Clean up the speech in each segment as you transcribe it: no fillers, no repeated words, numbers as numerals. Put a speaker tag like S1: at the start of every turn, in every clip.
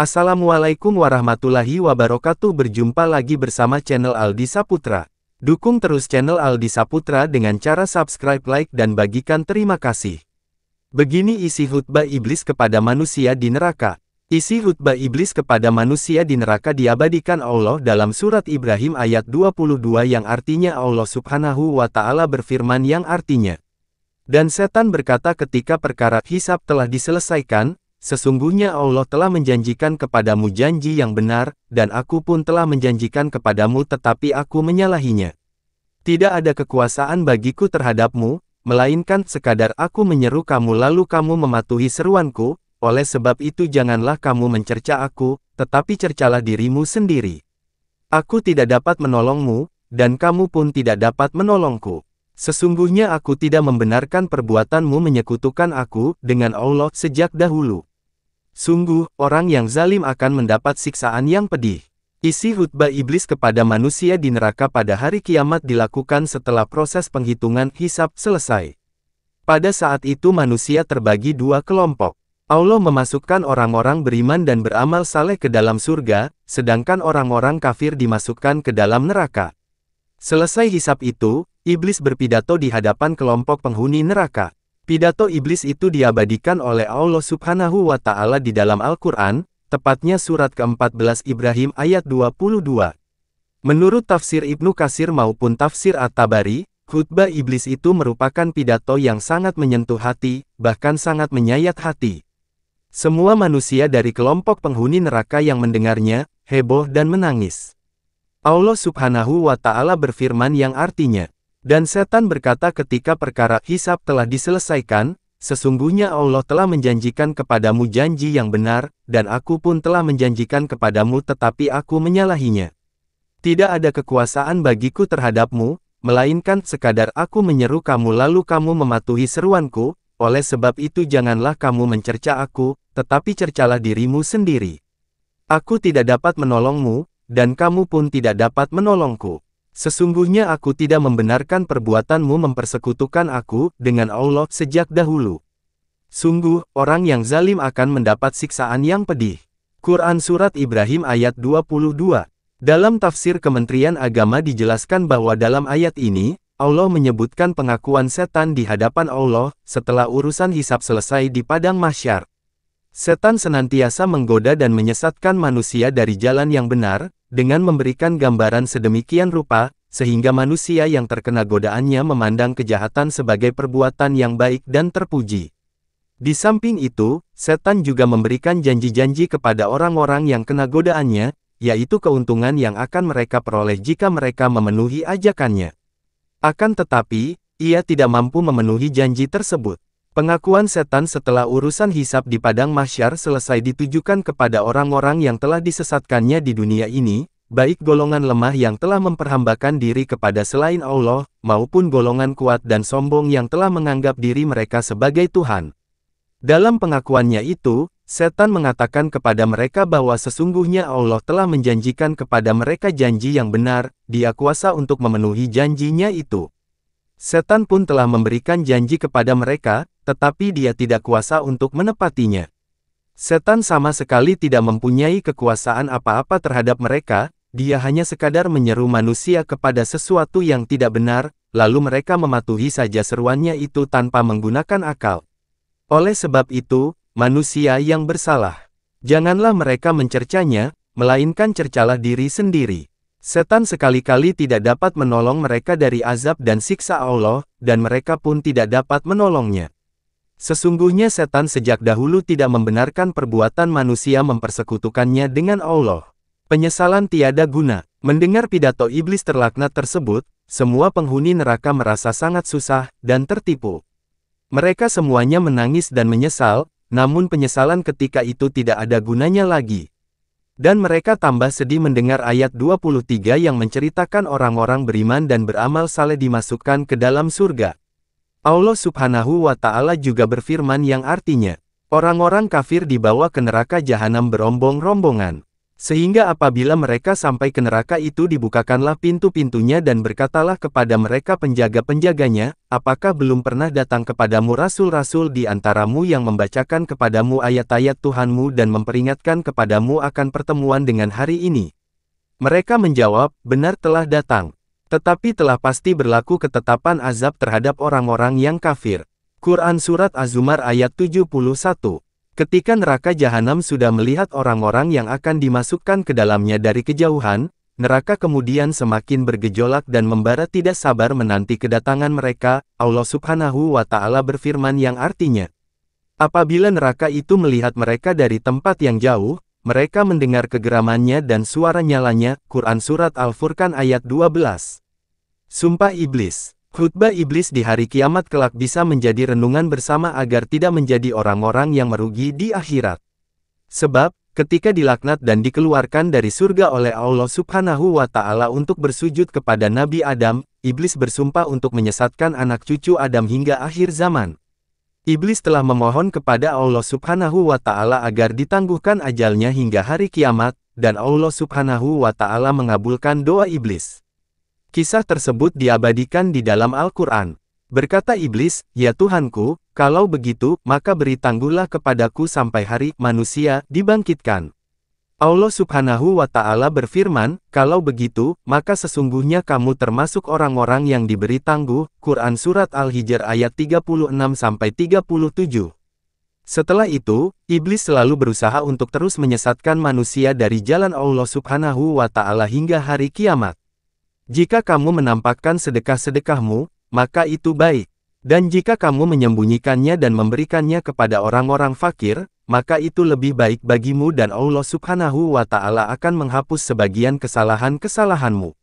S1: Assalamualaikum warahmatullahi wabarakatuh. Berjumpa lagi bersama channel Aldi Saputra. Dukung terus channel Aldi Saputra dengan cara subscribe, like, dan bagikan. Terima kasih. Begini isi khutbah iblis kepada manusia di neraka. Isi khutbah iblis kepada manusia di neraka diabadikan Allah dalam surat Ibrahim ayat 22 yang artinya Allah Subhanahu wa Ta'ala berfirman yang artinya, dan setan berkata ketika perkara hisab telah diselesaikan, sesungguhnya Allah telah menjanjikan kepadamu janji yang benar, dan aku pun telah menjanjikan kepadamu tetapi aku menyalahinya. Tidak ada kekuasaan bagiku terhadapmu, melainkan sekadar aku menyeru kamu lalu kamu mematuhi seruanku, oleh sebab itu janganlah kamu mencerca aku, tetapi cercalah dirimu sendiri. Aku tidak dapat menolongmu, dan kamu pun tidak dapat menolongku. Sesungguhnya aku tidak membenarkan perbuatanmu menyekutukan aku dengan Allah sejak dahulu. Sungguh, orang yang zalim akan mendapat siksaan yang pedih. Isi khutbah iblis kepada manusia di neraka pada hari kiamat dilakukan setelah proses penghitungan hisab selesai. Pada saat itu manusia terbagi dua kelompok. Allah memasukkan orang-orang beriman dan beramal saleh ke dalam surga, sedangkan orang-orang kafir dimasukkan ke dalam neraka. Selesai hisab itu, iblis berpidato di hadapan kelompok penghuni neraka. Pidato iblis itu diabadikan oleh Allah Subhanahu wa Ta'ala di dalam Al-Quran, tepatnya surat ke-14 Ibrahim ayat 22. Menurut tafsir Ibnu Katsir maupun tafsir At-Tabari, khutbah iblis itu merupakan pidato yang sangat menyentuh hati, bahkan sangat menyayat hati. Semua manusia dari kelompok penghuni neraka yang mendengarnya, heboh dan menangis. Allah Subhanahu wa Ta'ala berfirman yang artinya, dan setan berkata ketika perkara hisab telah diselesaikan, sesungguhnya Allah telah menjanjikan kepadamu janji yang benar, dan aku pun telah menjanjikan kepadamu tetapi aku menyalahinya. Tidak ada kekuasaan bagiku terhadapmu, melainkan sekadar aku menyeru kamu lalu kamu mematuhi seruanku, oleh sebab itu janganlah kamu mencerca aku, tetapi cercalah dirimu sendiri. Aku tidak dapat menolongmu, dan kamu pun tidak dapat menolongku. Sesungguhnya aku tidak membenarkan perbuatanmu mempersekutukan aku dengan Allah sejak dahulu. Sungguh, orang yang zalim akan mendapat siksaan yang pedih. Quran Surat Ibrahim ayat 22. Dalam tafsir Kementerian Agama dijelaskan bahwa dalam ayat ini, Allah menyebutkan pengakuan setan di hadapan Allah setelah urusan hisab selesai di padang mahsyar. Setan senantiasa menggoda dan menyesatkan manusia dari jalan yang benar, dengan memberikan gambaran sedemikian rupa, sehingga manusia yang terkena godaannya memandang kejahatan sebagai perbuatan yang baik dan terpuji. Di samping itu, setan juga memberikan janji-janji kepada orang-orang yang kena godaannya, yaitu keuntungan yang akan mereka peroleh jika mereka memenuhi ajakannya. Akan tetapi, ia tidak mampu memenuhi janji tersebut. Pengakuan setan setelah urusan hisab di padang mahsyar selesai ditujukan kepada orang-orang yang telah disesatkannya di dunia ini, baik golongan lemah yang telah memperhambakan diri kepada selain Allah, maupun golongan kuat dan sombong yang telah menganggap diri mereka sebagai Tuhan. Dalam pengakuannya itu, setan mengatakan kepada mereka bahwa sesungguhnya Allah telah menjanjikan kepada mereka janji yang benar, Dia kuasa untuk memenuhi janjinya itu. Setan pun telah memberikan janji kepada mereka, tetapi dia tidak kuasa untuk menepatinya. Setan sama sekali tidak mempunyai kekuasaan apa-apa terhadap mereka, dia hanya sekadar menyeru manusia kepada sesuatu yang tidak benar, lalu mereka mematuhi saja seruannya itu tanpa menggunakan akal. Oleh sebab itu, manusia yang bersalah, janganlah mereka mencercanya, melainkan cercalah diri sendiri. Setan sekali-kali tidak dapat menolong mereka dari azab dan siksa Allah, dan mereka pun tidak dapat menolongnya. Sesungguhnya setan sejak dahulu tidak membenarkan perbuatan manusia mempersekutukannya dengan Allah. Penyesalan tiada guna. Mendengar pidato iblis terlaknat tersebut, semua penghuni neraka merasa sangat susah dan tertipu. Mereka semuanya menangis dan menyesal, namun penyesalan ketika itu tidak ada gunanya lagi. Dan mereka tambah sedih mendengar ayat 23 yang menceritakan orang-orang beriman dan beramal saleh dimasukkan ke dalam surga. Allah Subhanahu wa Ta'ala juga berfirman yang artinya, orang-orang kafir dibawa ke neraka jahanam berombong-rombongan. Sehingga apabila mereka sampai ke neraka itu dibukakanlah pintu-pintunya dan berkatalah kepada mereka penjaga-penjaganya, apakah belum pernah datang kepadamu rasul-rasul di antaramu yang membacakan kepadamu ayat-ayat Tuhanmu dan memperingatkan kepadamu akan pertemuan dengan hari ini? Mereka menjawab, benar telah datang. Tetapi telah pasti berlaku ketetapan azab terhadap orang-orang yang kafir. Quran Surat Az-Zumar ayat 71. Ketika neraka jahanam sudah melihat orang-orang yang akan dimasukkan ke dalamnya dari kejauhan, neraka kemudian semakin bergejolak dan membara tidak sabar menanti kedatangan mereka. Allah Subhanahu wa Ta'ala berfirman yang artinya, apabila neraka itu melihat mereka dari tempat yang jauh, mereka mendengar kegeramannya dan suara nyalanya. Quran Surat Al-Furqan ayat 12. Sumpah Iblis. Khutbah iblis di hari kiamat kelak bisa menjadi renungan bersama agar tidak menjadi orang-orang yang merugi di akhirat. Sebab, ketika dilaknat dan dikeluarkan dari surga oleh Allah Subhanahu wa Ta'ala untuk bersujud kepada Nabi Adam, iblis bersumpah untuk menyesatkan anak cucu Adam hingga akhir zaman. Iblis telah memohon kepada Allah Subhanahu wa Ta'ala agar ditangguhkan ajalnya hingga hari kiamat, dan Allah Subhanahu wa Ta'ala mengabulkan doa iblis. Kisah tersebut diabadikan di dalam Al-Quran. Berkata iblis, ya Tuhanku, kalau begitu, maka beri tangguhlah kepadaku sampai hari manusia dibangkitkan. Allah Subhanahu wa Ta'ala berfirman, kalau begitu, maka sesungguhnya kamu termasuk orang-orang yang diberi tangguh. Quran Surat Al-Hijr ayat 36-37. Setelah itu, iblis selalu berusaha untuk terus menyesatkan manusia dari jalan Allah Subhanahu wa Ta'ala hingga hari kiamat. Jika kamu menampakkan sedekah-sedekahmu, maka itu baik. Dan jika kamu menyembunyikannya dan memberikannya kepada orang-orang fakir, maka itu lebih baik bagimu dan Allah Subhanahu wa Ta'ala akan menghapus sebagian kesalahan-kesalahanmu.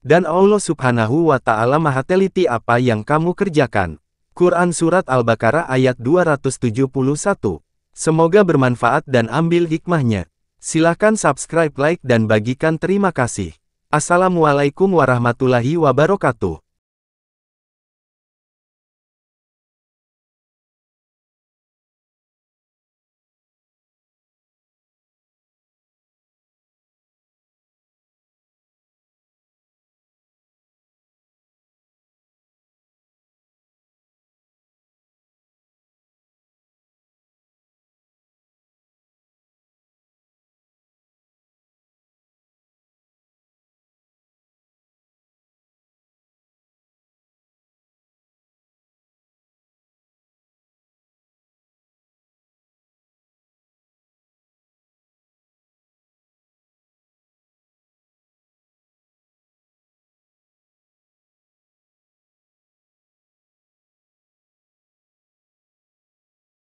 S1: Dan Allah Subhanahu wa Ta'ala maha teliti apa yang kamu kerjakan. Quran Surat Al-Baqarah ayat 271. Semoga bermanfaat dan ambil hikmahnya. Silahkan subscribe, like dan bagikan terima kasih. Assalamualaikum warahmatullahi wabarakatuh.